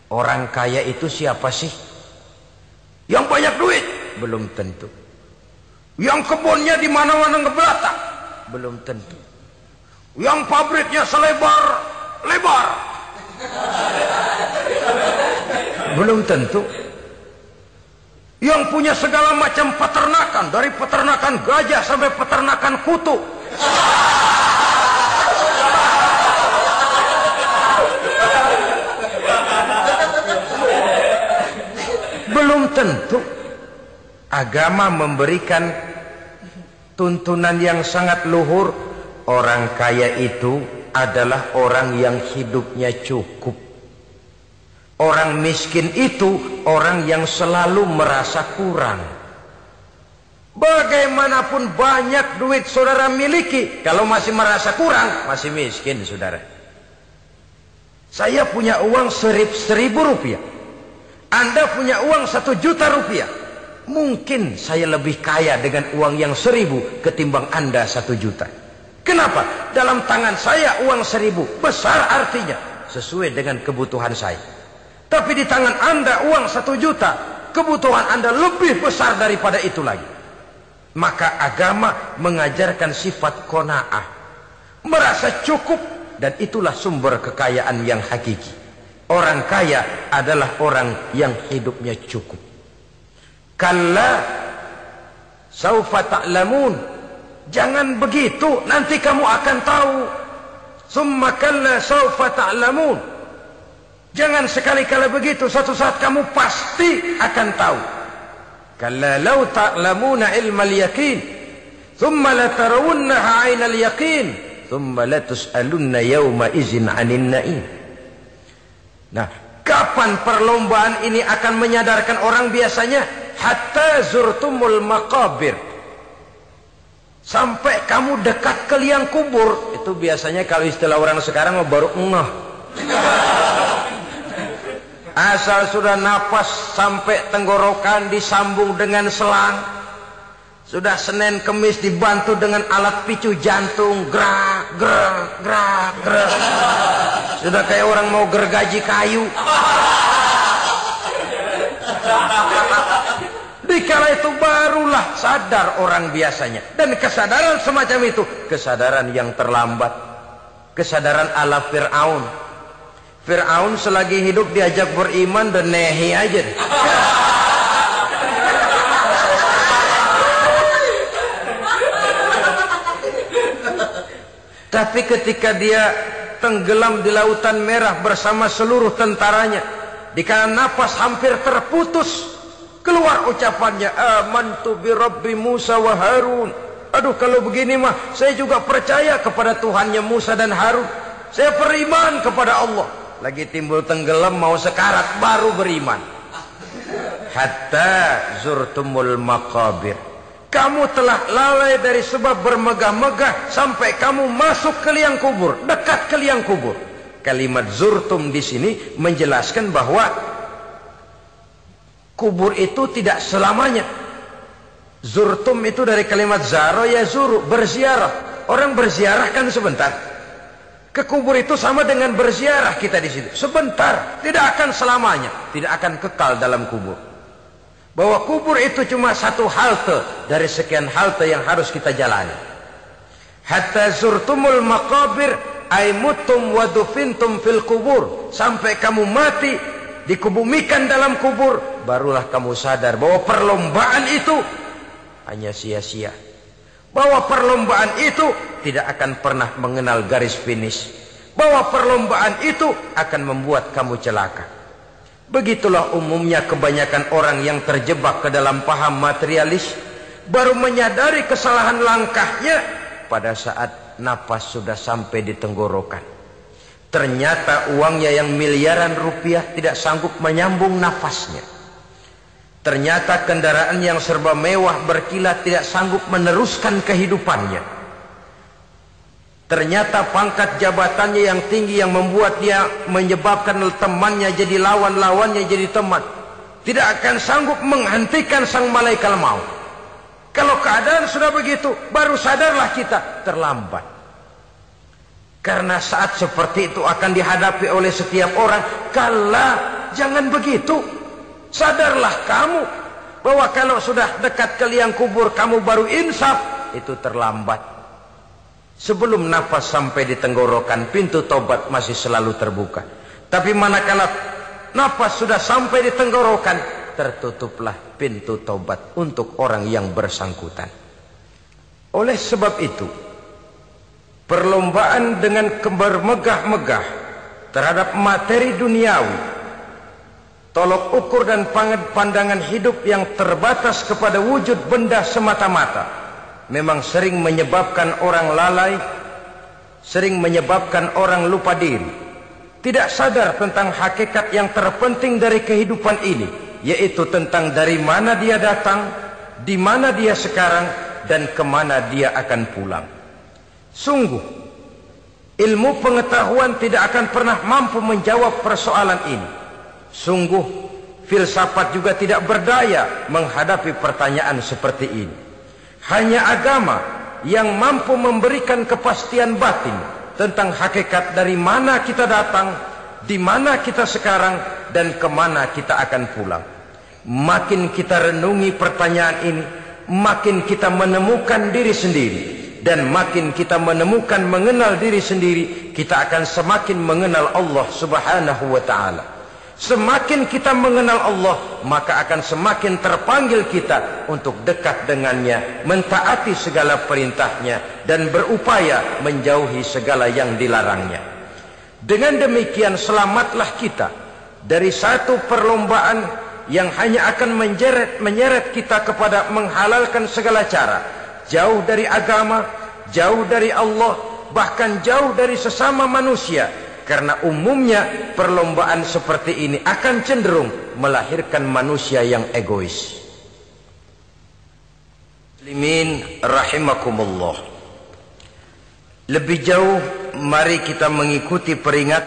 Orang kaya itu siapa sih? Yang banyak duit? Belum tentu. Yang kebunnya di mana-mana ngebelatak? Belum tentu. Yang pabriknya selebar-lebar? Belum tentu. Yang punya segala macam peternakan, dari peternakan gajah sampai peternakan kutu? Belum tentu. Agama memberikan tuntunan yang sangat luhur. Orang kaya itu adalah orang yang hidupnya cukup. Orang miskin itu orang yang selalu merasa kurang. Bagaimanapun banyak duit saudara miliki, kalau masih merasa kurang, masih miskin saudara. Saya punya uang 1.000 rupiah, Anda punya uang 1 juta rupiah. Mungkin saya lebih kaya dengan uang yang 1.000 ketimbang Anda 1 juta. Kenapa? Dalam tangan saya uang 1.000 besar, artinya sesuai dengan kebutuhan saya. Tapi di tangan Anda uang 1 juta, kebutuhan Anda lebih besar daripada itu lagi. Maka agama mengajarkan sifat qanaah, merasa cukup, dan itulah sumber kekayaan yang hakiki. Orang kaya adalah orang yang hidupnya cukup. Kalla saufa ta'lamun, jangan begitu, nanti kamu akan tahu. Summa kalla saufa ta'lamun, jangan sekali-kali begitu, suatu saat kamu pasti akan tahu. Kalla law ta'lamuna ilmal yaqin, thumma latarawunnaha 'ainal yaqin, thumma latus'alunna yawma idzin 'anil na'im. Nah, kapan perlombaan ini akan menyadarkan orang biasanya? Hatta zurtumul maqabir, sampai kamu dekat ke liang kubur. Itu biasanya kalau istilah orang sekarang baru ngeh. Asal sudah napas sampai tenggorokan disambung dengan selang, sudah Senin Kemis dibantu dengan alat picu jantung, gerak gerak gerak gerak, sudah kayak orang mau gergaji kayu. Dikala itu barulah sadar orang biasanya. Dan kesadaran semacam itu kesadaran yang terlambat, kesadaran ala Fir'aun. Fir'aun selagi hidup diajak beriman dan nehi aja. Tapi ketika dia tenggelam di lautan merah bersama seluruh tentaranya, dikala napas hampir terputus, keluar ucapannya, amantu bi Rabbi Musa wa Harun. Aduh, kalau begini mah saya juga percaya kepada Tuhannya Musa dan Harun. Saya beriman kepada Allah. Lagi timbul tenggelam mau sekarat baru beriman. Hatta zurtumul maqabir, kamu telah lalai dari sebab bermegah-megah sampai kamu masuk ke liang kubur, dekat ke liang kubur. Kalimat zurtum di sini menjelaskan bahwa kubur itu tidak selamanya. Zurtum itu dari kalimat zaro ya zuru, berziarah. Orang berziarah kan sebentar. Ke kubur itu sama dengan berziarah kita di situ. Sebentar, tidak akan selamanya, tidak akan kekal dalam kubur. Bahwa kubur itu cuma satu halte dari sekian halte yang harus kita jalani. Hatta zurtumul maqabir ay mutum wa dufintum fil kubur, sampai kamu mati dikubumikan dalam kubur, barulah kamu sadar bahwa perlombaan itu hanya sia-sia. Bahwa perlombaan itu tidak akan pernah mengenal garis finish. Bahwa perlombaan itu akan membuat kamu celaka. Begitulah umumnya kebanyakan orang yang terjebak ke dalam paham materialis, baru menyadari kesalahan langkahnya pada saat napas sudah sampai di tenggorokan. Ternyata uangnya yang miliaran rupiah tidak sanggup menyambung nafasnya. Ternyata kendaraan yang serba mewah berkilat tidak sanggup meneruskan kehidupannya. Ternyata pangkat jabatannya yang tinggi yang membuat dia menyebabkan temannya jadi lawan, lawannya jadi teman, tidak akan sanggup menghentikan sang malaikat maut. Kalau keadaan sudah begitu, baru sadarlah kita terlambat. Karena saat seperti itu akan dihadapi oleh setiap orang. Kala jangan begitu. Sadarlah kamu bahwa kalau sudah dekat ke liang kubur kamu baru insaf, itu terlambat. Sebelum nafas sampai di tenggorokan, pintu taubat masih selalu terbuka. Tapi manakala nafas sudah sampai di tenggorokan, tertutuplah pintu taubat untuk orang yang bersangkutan. Oleh sebab itu, perlombaan dengan bermegah-megah terhadap materi duniawi, tolok ukur dan pandangan hidup yang terbatas kepada wujud benda semata-mata, memang sering menyebabkan orang lalai, sering menyebabkan orang lupa diri, tidak sadar tentang hakikat yang terpenting dari kehidupan ini, yaitu tentang dari mana dia datang, di mana dia sekarang, dan kemana dia akan pulang. Sungguh, ilmu pengetahuan tidak akan pernah mampu menjawab persoalan ini. Sungguh, filsafat juga tidak berdaya menghadapi pertanyaan seperti ini. Hanya agama yang mampu memberikan kepastian batin tentang hakikat dari mana kita datang, di mana kita sekarang, dan kemana kita akan pulang. Makin kita renungi pertanyaan ini, makin kita menemukan diri sendiri. Dan makin kita menemukan mengenal diri sendiri, kita akan semakin mengenal Allah subhanahu wa ta'ala. Semakin kita mengenal Allah, maka akan semakin terpanggil kita untuk dekat dengannya, mentaati segala perintahnya, dan berupaya menjauhi segala yang dilarangnya. Dengan demikian selamatlah kita dari satu perlombaan yang hanya akan menyeret kita kepada menghalalkan segala cara, jauh dari agama, jauh dari Allah, bahkan jauh dari sesama manusia. Karena umumnya perlombaan seperti ini akan cenderung melahirkan manusia yang egois. Muslimin rahimakumullah. Lebih jauh, mari kita mengikuti peringatan